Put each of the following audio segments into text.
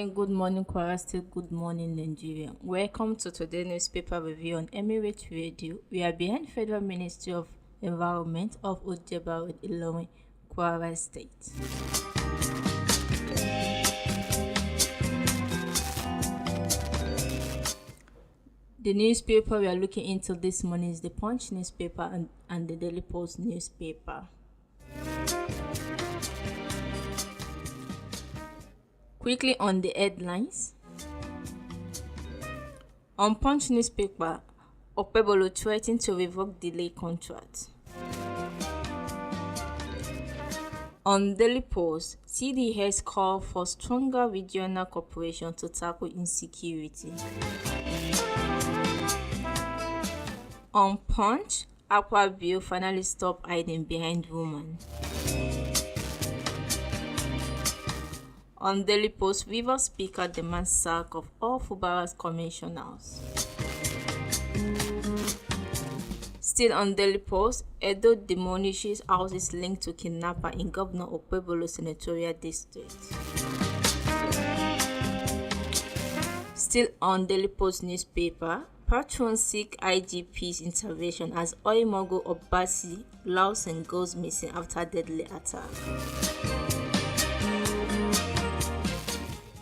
good morning, Kwara State, good morning, Nigeria. Welcome to today's newspaper review on REVEIW. We are behind Federal Ministry of Environment of Ojeba with Ilorin, Kwara State. The newspaper we are looking into this morning is the Punch newspaper and the Daily Post newspaper. Quickly on the headlines. On Punch newspaper, Okpebholo threatened to revoke delay contract. On Daily Post, CDS call for stronger regional cooperation to tackle insecurity. On Punch, REVEIW finally stop hiding behind woman. On Daily Post, Rivers Speaker demands sack of all Fubara's commissioners. Still on Daily Post, Edo demolishes houses linked to kidnapper in Governor Okpebholo Senatorial District. Still on Daily Post newspaper, patrons seek IGP's intervention as oil mogul Obasi Lawson goes missing after deadly attack.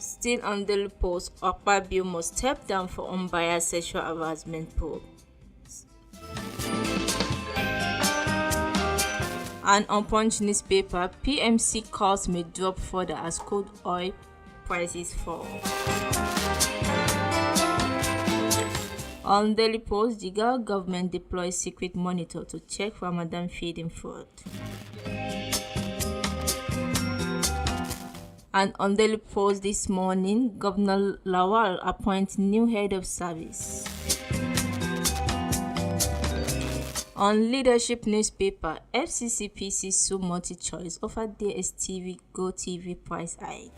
Still on Daily Post, REVEIW must step down for unbiased sexual harassment probe. And on Punch newspaper, PMC costs may drop further as crude oil prices fall. On Daily Post, the Ghana government deploys secret monitor to check Ramadan feeding fraud. And on Daily Post this morning, Governor Lawal appoints new head of service. On Leadership newspaper, FCCPC sue MultiChoice offered DSTV Go TV price hike.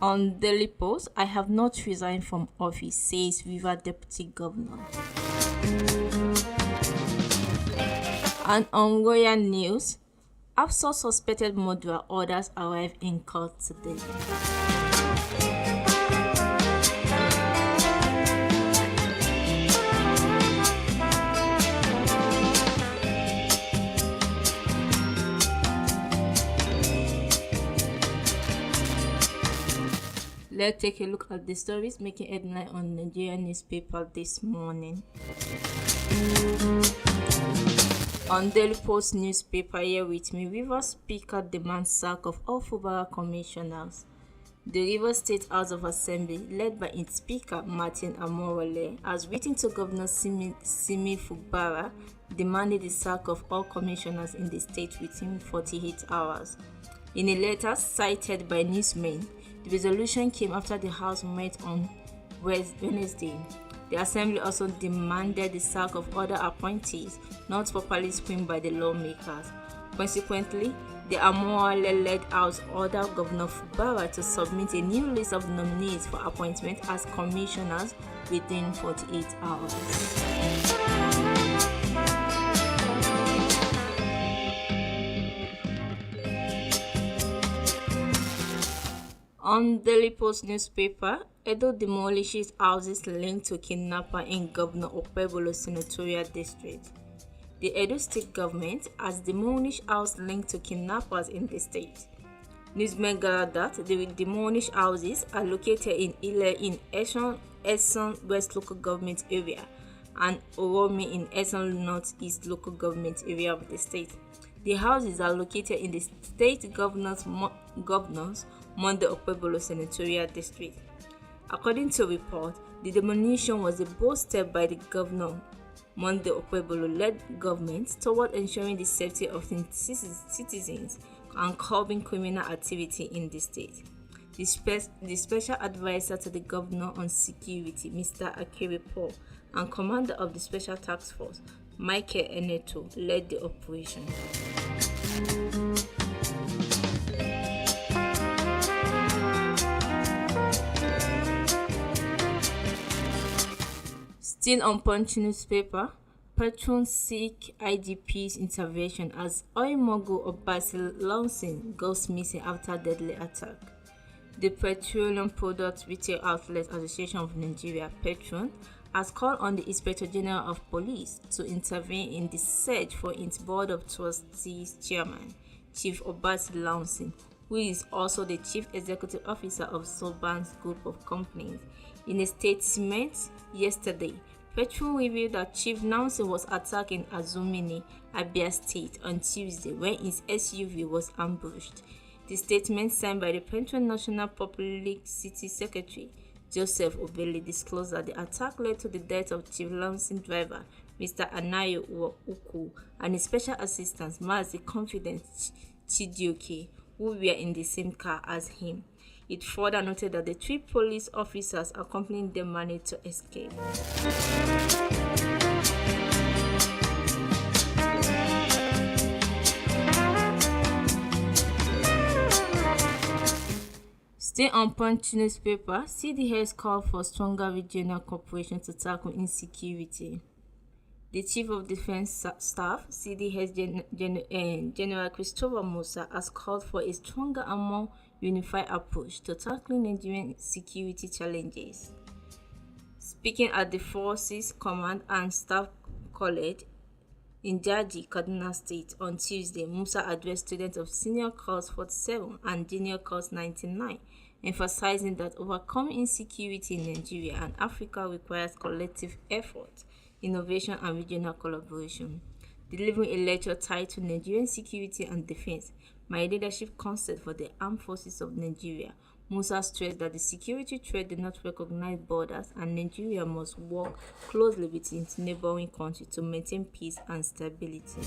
On Daily Post, I have not resigned from office, says River Deputy Governor. And on Royal News, Afso suspected murderer orders arrive in court today. Let's take a look at the stories making headline on Nigerian newspaper this morning. On Daily Post newspaper here with me, Rivers Speaker demands sack of all Fubara commissioners. The Rivers State House of Assembly, led by its Speaker Martin Amorole, has written to Governor Simi Fubara, demanding the sack of all commissioners in the state within 48 hours. In a letter cited by newsmen, the resolution came after the House met on Wednesday. The Assembly also demanded the sack of other appointees not properly screened by the lawmakers. Consequently, the Amorale-led House ordered Governor Fubara to submit a new list of nominees for appointment as commissioners within 48 hours. On Daily Post newspaper, Edo demolishes houses linked to kidnapper in Governor Okpebholo Senatorial District. The Edo State government has demolished houses linked to kidnappers in the state. Newsmen gathered that the demolished houses are located in Ile in Eson West Local Government Area and Oromi in Eson Northeast Local Government Area of the state. The houses are located in the state governor's Monday Okpebholo Senatorial District. According to report, the demolition was a bold step by the governor Monday Okpebholo-led government toward ensuring the safety of citizens and curbing criminal activity in the state. The special advisor to the governor on security, Mr. Akere Paul, and commander of the special task force, Michael Eneto, led the operation. Still on Punch newspaper, Patrons seek IDP's intervention as oil mogul Obasil Lawson goes missing after deadly attack. The Petroleum Products Retail Outlets Association of Nigeria, Petron, has called on the Inspector General of Police to intervene in the search for its Board of Trustees chairman, Chief Obasil Lawson, who is also the Chief Executive Officer of Soban's group of companies. In a statement yesterday, Petron revealed that Chief Lawson was attacked in Azumini, Abia State on Tuesday when his SUV was ambushed. The statement signed by the Petron National Publicity Secretary, Joseph Obele, disclosed that the attack led to the death of Chief Lawson driver, Mr. Anayo Uku, and his special assistant, Mazi Confident Chidioke, who were in the same car as him. It further noted that the 3 police officers accompanying them managed to escape. Still on Punch newspaper, CDS called for stronger regional cooperation to tackle insecurity. The Chief of Defense Staff, CDS General Christopher Musa, has called for a stronger and more unified approach to tackling Nigerian security challenges. Speaking at the Forces Command and Staff College in Jaji, Kaduna State on Tuesday, Musa addressed students of Senior Course 47 and Junior Course 99, emphasizing that overcoming insecurity in Nigeria and Africa requires collective effort, innovation, and regional collaboration. Delivering a lecture titled Nigerian Security and Defense, My Leadership Concept for the Armed Forces of Nigeria, Musa stressed that the security threat did not recognize borders and Nigeria must work closely with its neighboring countries to maintain peace and stability.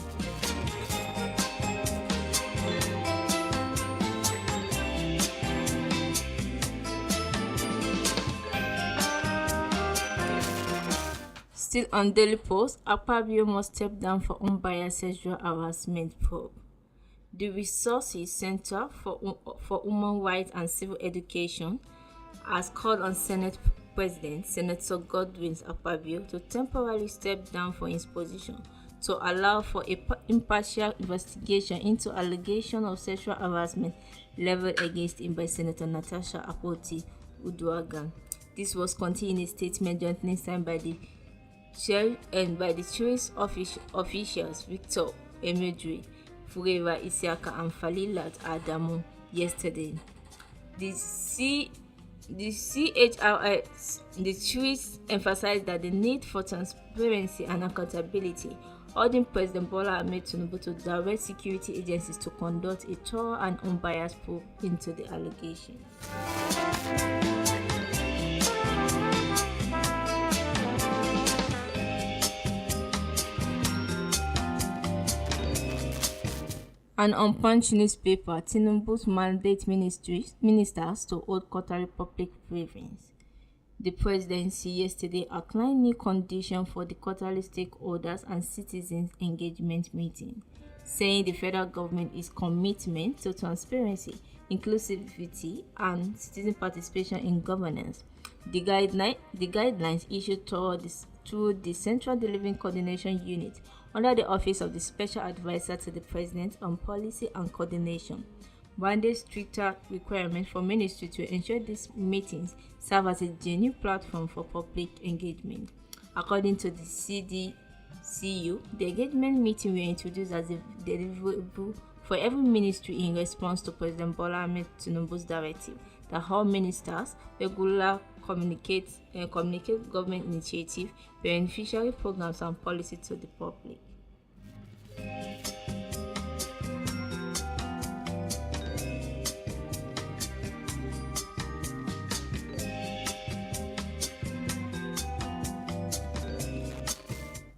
Still on Daily Post, Akpabio must step down for unbiased sexual harassment probe. The Resources Center for Human Rights and Civil Education has called on Senate President Senator Godwin Akpabio to temporarily step down from his position to allow for an impartial investigation into allegations of sexual harassment leveled against him by Senator Natasha Akpoti-Uduaghan. This was contained in a statement jointly signed by the chair and by the chair's officials Victor Emedri, Fureva Isiaka, and Falilat Adamu yesterday. The chair's emphasized that the need for transparency and accountability, urging President Bola Ahmed Tinubu to direct security agencies to conduct a thorough and unbiased probe into the allegations. And on Punch newspaper, Tinubu's mandate ministers to hold quarterly public briefings. The presidency yesterday outlined new conditions for the quarterly stakeholders and citizens engagement meeting, saying the federal government is commitment to transparency, inclusivity, and citizen participation in governance. The guidelines issued through the Central Delivery Coordination Unit under the Office of the Special Advisor to the President on Policy and Coordination, mandate stricter requirements for ministry to ensure these meetings serve as a genuine platform for public engagement. According to the CDCU, the engagement meeting will introduced as a deliverable for every ministry in response to President Bola Ahmed Tinubu's directive that all ministers regularly communicate government initiatives, beneficiary programs, and policy to the public.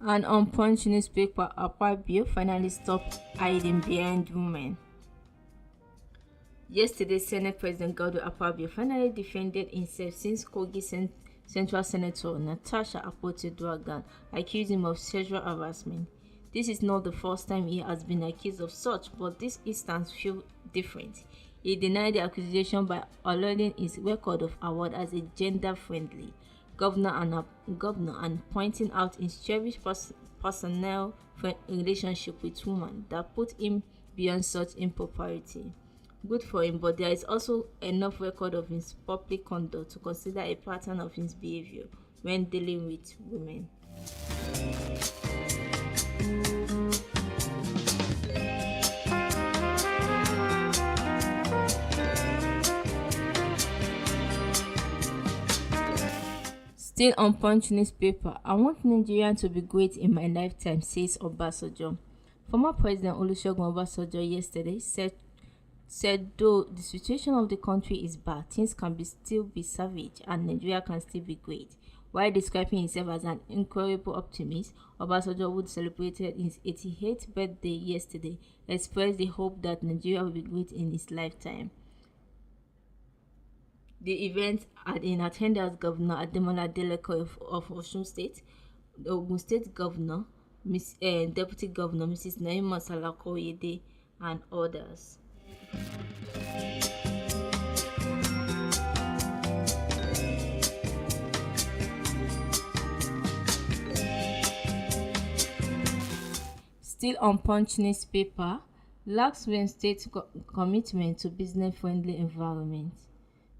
And on Punch newspaper, Akpabio finally stopped hiding behind women. Yesterday, Senate President Godwin Akpabio finally defended himself since Kogi Central Senator Natasha Akpoti-Uduaghan accused him of sexual harassment. This is not the first time he has been accused of such, but this instance feels different. He denied the accusation by alleging his record of award as a gender-friendly governor and pointing out his cherished personnel relationship with women that put him beyond such impropriety. Good for him, but there is also enough record of his public conduct to consider a pattern of his behavior when dealing with women. Still on Punch newspaper, I want Nigeria to be great in my lifetime, says Obasanjo. Former President Olusegun Obasanjo yesterday said though the situation of the country is bad, things can still be savage and Nigeria can still be great. While describing himself as an incurable optimist, Obasanjo, who celebrated his 88th birthday yesterday, expressed the hope that Nigeria will be great in his lifetime. The event had in attendance Governor Ademola Adeleke of Osun State, the Ogun State Governor, Deputy Governor Mrs. Naima Salako-Oyede, and others. Still on Punch newspaper, lacks state commitment to business-friendly environment.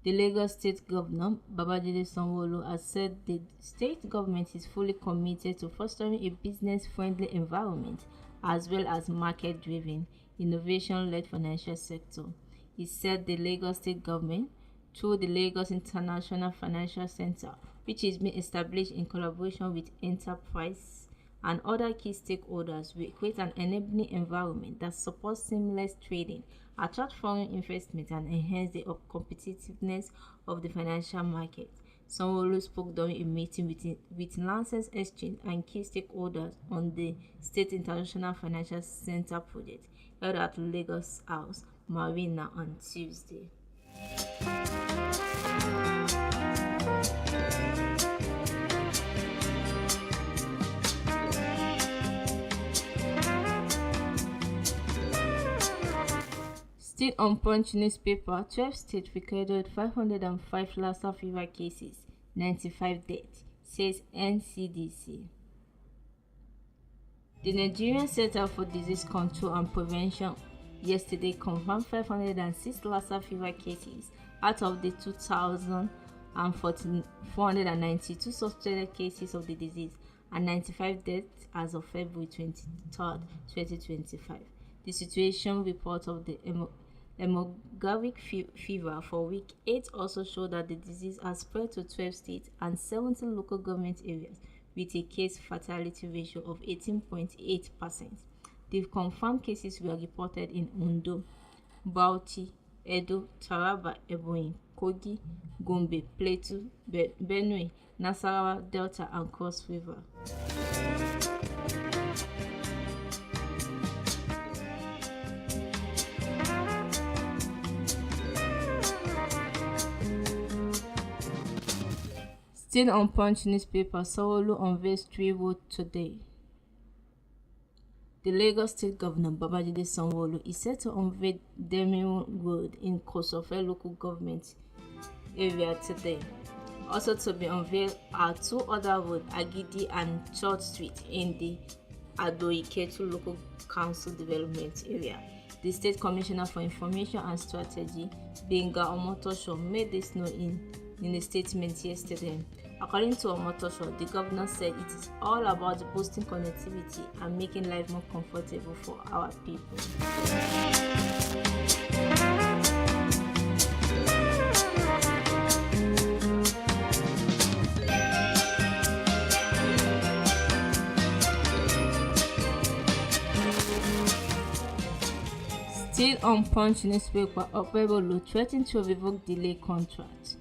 The Lagos State Governor, Babajide Sanwo-Olu, has said the state government is fully committed to fostering a business-friendly environment as well as market-driven, innovation-led financial sector. He said the Lagos State Government, through the Lagos International Financial Center, which is being established in collaboration with enterprise and other key stakeholders, will create an enabling environment that supports seamless trading, attract foreign investment, and enhance the competitiveness of the financial market. Sanwo-Olu spoke during a meeting with Lancers Exchange and key stakeholders on the State International Financial Center project held at Lagos House Marina on Tuesday. Still on Punch newspaper, 12 states recorded 505 Lassa fever cases, 95 deaths, says NCDC. The Nigerian Center for Disease Control and Prevention yesterday confirmed 506 Lassa fever cases out of the 2,492 suspected cases of the disease and 95 deaths as of February 23, 2025. The situation report of the hemorrhagic fever for week 8 also showed that the disease has spread to 12 states and 70 local government areas with a case fatality ratio of 18.8%. The confirmed cases were reported in Ondo, Bauchi, Edo, Taraba, Ebonyi, Kogi, Gombe, Plateau, Benue, Nasarawa, Delta, and Cross River. Still on Punch newspaper, Sanwo-Olu unveils 3 roads today. The Lagos State Governor Babajide Sanwo-Olu is set to unveil Demiru Road in Kosofe local government area today. Also to be unveiled are 2 other roads, Agidi and Church Street, in the Ado-Iketu local council development area. The State Commissioner for Information and Strategy, Benga Omotosho, made this known in a statement yesterday. According to Omotosho, the governor said it is all about boosting connectivity and making life more comfortable for our people. Still on Punch newspaper, Okpebholo threatened to revoke delay contract.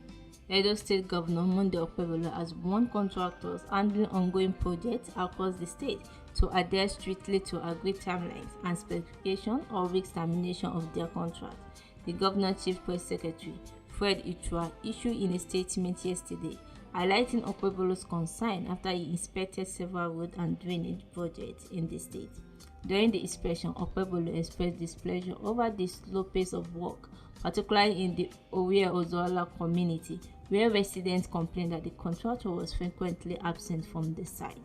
Edo State Governor Monday Okpebholo has warned contractors handling ongoing projects across the state to adhere strictly to agreed timelines and specification or risk termination of their contract. The Governor Chief Press Secretary, Fred Ichua, issued in a statement yesterday, highlighting Okpebholo's concern after he inspected several road and drainage projects in the state. During the inspection, Okpebholo expressed displeasure over the slow pace of work, particularly in the Owie-Ozoala community, where residents complained that the contractor was frequently absent from the site.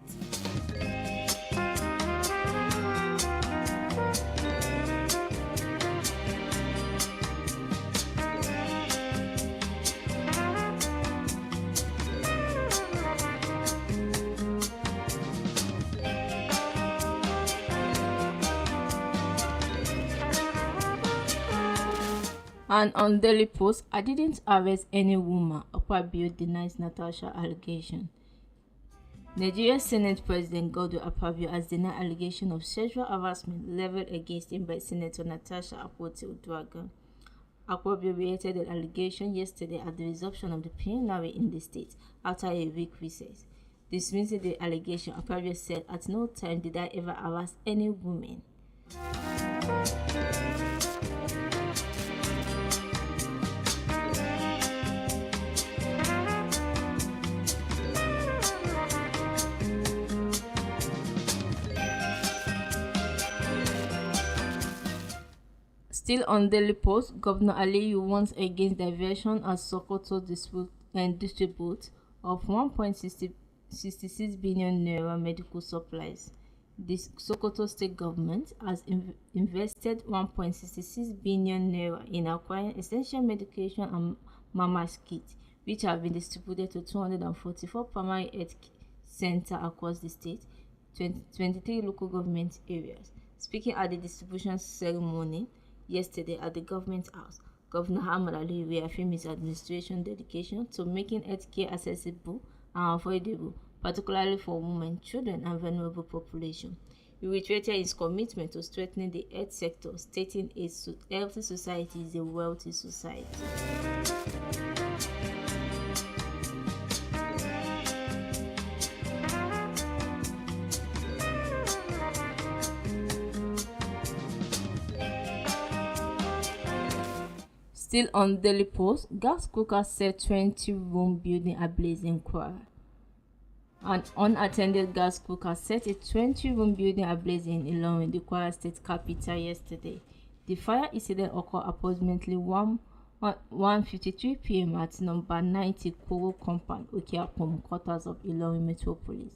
And on Daily Post, I didn't arrest any woman. Akpabio denies Natasha allegation. Nigeria Senate President Godwin Akpabio has denied allegation of sexual harassment leveled against him by Senator Natasha Akpoti-Uduaghan. Akpabio reiterated the allegation yesterday at the resumption of the plenary in the state after a week recess. Dismissing the allegation, Akpabio said, "At no time did I ever harass any woman." Still on Daily Post, Governor Aliyu warns against diversion as Sokoto distributes of 1.66 billion naira medical supplies. The Sokoto state government has invested 1.66 billion naira in acquiring essential medication and mama's kits, which have been distributed to 244 primary health centers across the state, 23 local government areas. Speaking at the distribution ceremony yesterday at the Government House, Governor Ahmad Ali reaffirmed his administration's dedication to making healthcare accessible and affordable, particularly for women, children, and vulnerable populations. He reiterated his commitment to strengthening the health sector, stating a healthy society is a wealthy society. Still on Daily Post, gas cooker set 20-room building ablaze in Kwara. An unattended gas cooker set a 20-room building ablaze in Ilorin, the Kwara state capital, yesterday. The fire incident occurred approximately 1:53 p.m. at number 90 Koro Compound, Okeapom, quarters of Ilorin Metropolis.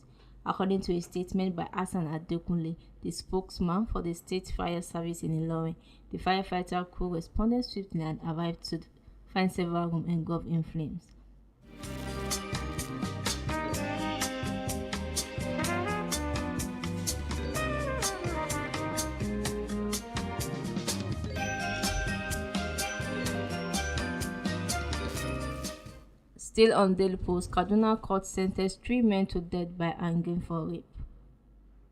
According to a statement by Hassan Adekunle, the spokesman for the State Fire Service in Ilorin, the firefighter crew responded swiftly and arrived to find several rooms engulfed in flames. Still on Daily Post, Kaduna court sentenced 3 men to death by hanging for rape.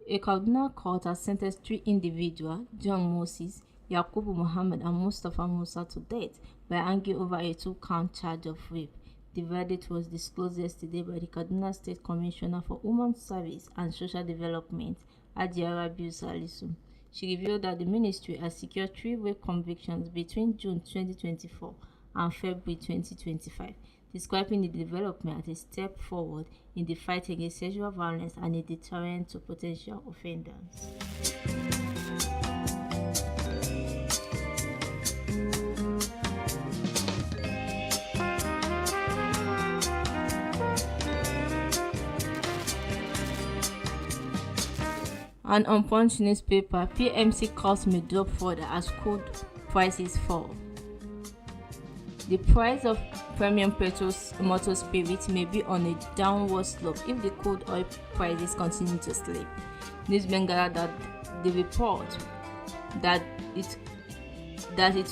A Kaduna court has sentenced 3 individuals, John Moses, Yakubu Muhammad, and Mustafa Musa, to death by hanging over a 2-count charge of rape. The verdict was disclosed yesterday by the Kaduna State Commissioner for Human Service and Social Development, Hajiara Rabiu Salisu. She revealed that the ministry has secured 3 rape convictions between June 2024 and February 2025. Describing the development as a step forward in the fight against sexual violence and a deterrent to potential offenders. And on Punch newspaper, PMC costs may drop further as crude prices fall. The price of premium motor spirit may be on a downward slope if the crude oil prices continue to slip. News gathered that the report that it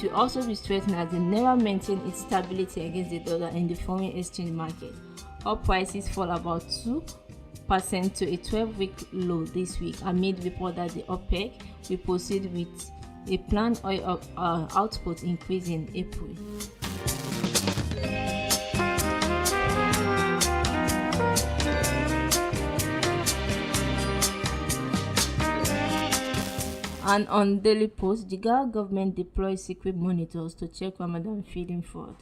will also be strengthened as the naira maintain its stability against the dollar in the foreign exchange market. Oil prices fall about 2% to a 12-week low this week amid report that the OPEC will proceed with a planned oil output increase in April. And on Daily Post, Jigawa government deploys secret monitors to check Ramadan feeding fraud.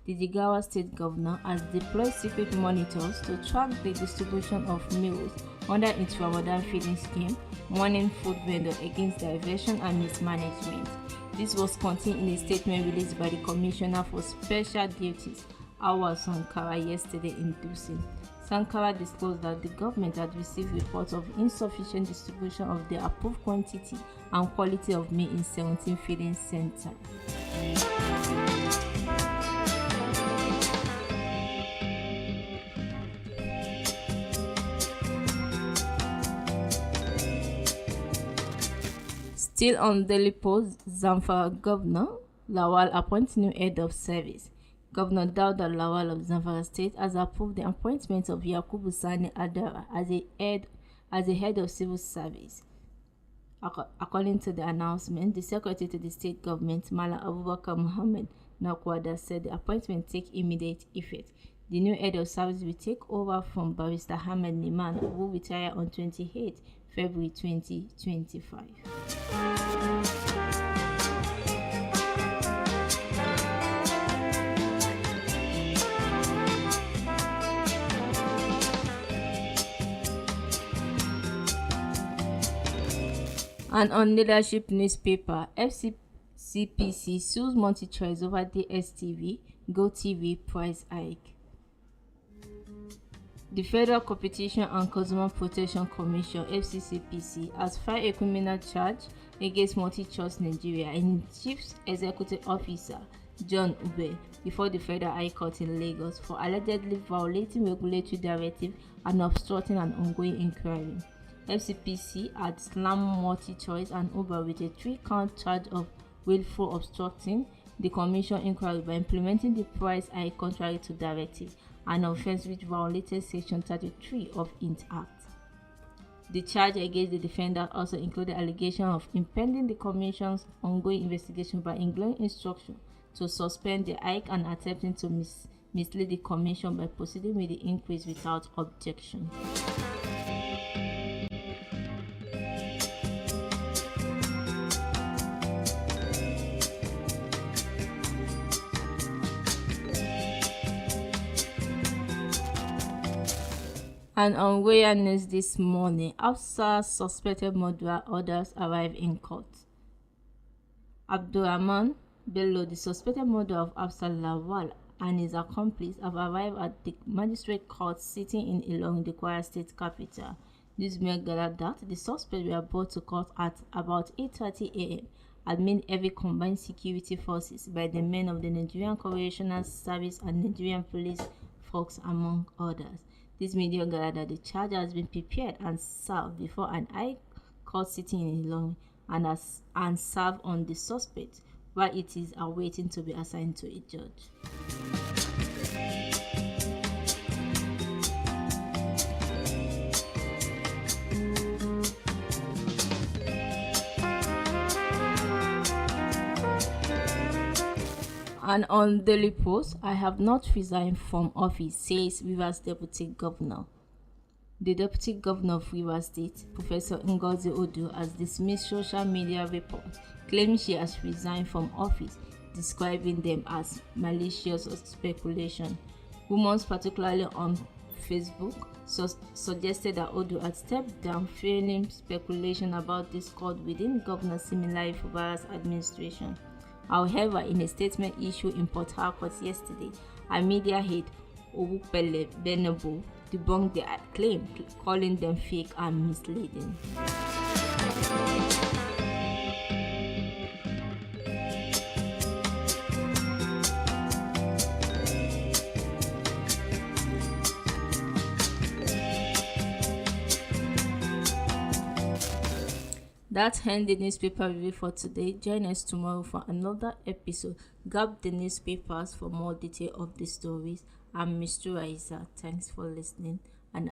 The Jigawa state governor has deployed secret monitors to track the distribution of meals under its Ramadan feeding scheme, warning food vendors against diversion and mismanagement. This was contained in a statement released by the Commissioner for Special Duties, Awal Sankara, yesterday in Dusin. Sankara disclosed that the government had received reports of insufficient distribution of the approved quantity and quality of meat in 17 feeding centers. Still on Daily Post, Zamfara governor Lawal appoints new head of service. Governor Dauda Lawal of Zamfara State has approved the appointment of Yakubu Sani Adara as a head of civil service. According to the announcement, the secretary to the state government, Mala Abubakar Muhammad Nakwada, said the appointment take immediate effect. The new head of service will take over from Barrister Ahmed Niman, who will retire on 28 February 2025. And on leadership newspaper, FCCPC sues MultiChoice over DSTV, GoTV price hike. The Federal Competition and Consumer Protection Commission (FCCPC) has filed a criminal charge against MultiChoice Nigeria and Chief Executive Officer John Ube before the Federal High Court in Lagos for allegedly violating regulatory directive and obstructing an ongoing inquiry. FCPC had slammed MultiChoice and Uber with a 3-count charge of willful obstructing the Commission inquiry by implementing the price hike contrary to directive, an offence which violated Section 33 of INT Act. The charge against the defendant also included allegation of impeding the Commission's ongoing investigation by ignoring instruction to suspend the hike and attempting to mislead the Commission by proceeding with the increase without objection. And on awareness this morning, Hafsa's suspected murderer orders arrive in court. Abdurrahman Bello, the suspected murderer of Hafsa Lawal and his accomplice, have arrived at the magistrate court sitting in Ilorin, the Kwara State capital. This may gather that the suspects were brought to court at about 8:30 a.m. amid heavy combined security forces by the men of the Nigerian Correctional Service and Nigerian Police Force, among others. This media gathered that the charge has been prepared and served before an high court sitting in Ilorin and served on the suspect, while it is awaiting to be assigned to a judge. And on Daily Post, I have not resigned from office, says Rivers Deputy Governor. The Deputy Governor of Rivers State, Professor Ngozi Odu, has dismissed social media reports claiming she has resigned from office, describing them as malicious speculation. Rumors, particularly on Facebook, suggested that Odu had stepped down, fueling speculation about discord within Governor Similayi Fubara's administration. However, in a statement issued in Port Harcourt yesterday, a media head, Owupele Benebo, debunked the claim, calling them fake and misleading. That ends the newspaper review for today. Join us tomorrow for another episode. Grab the newspapers for more detail of the stories. I'm Misturah Issa. Thanks for listening.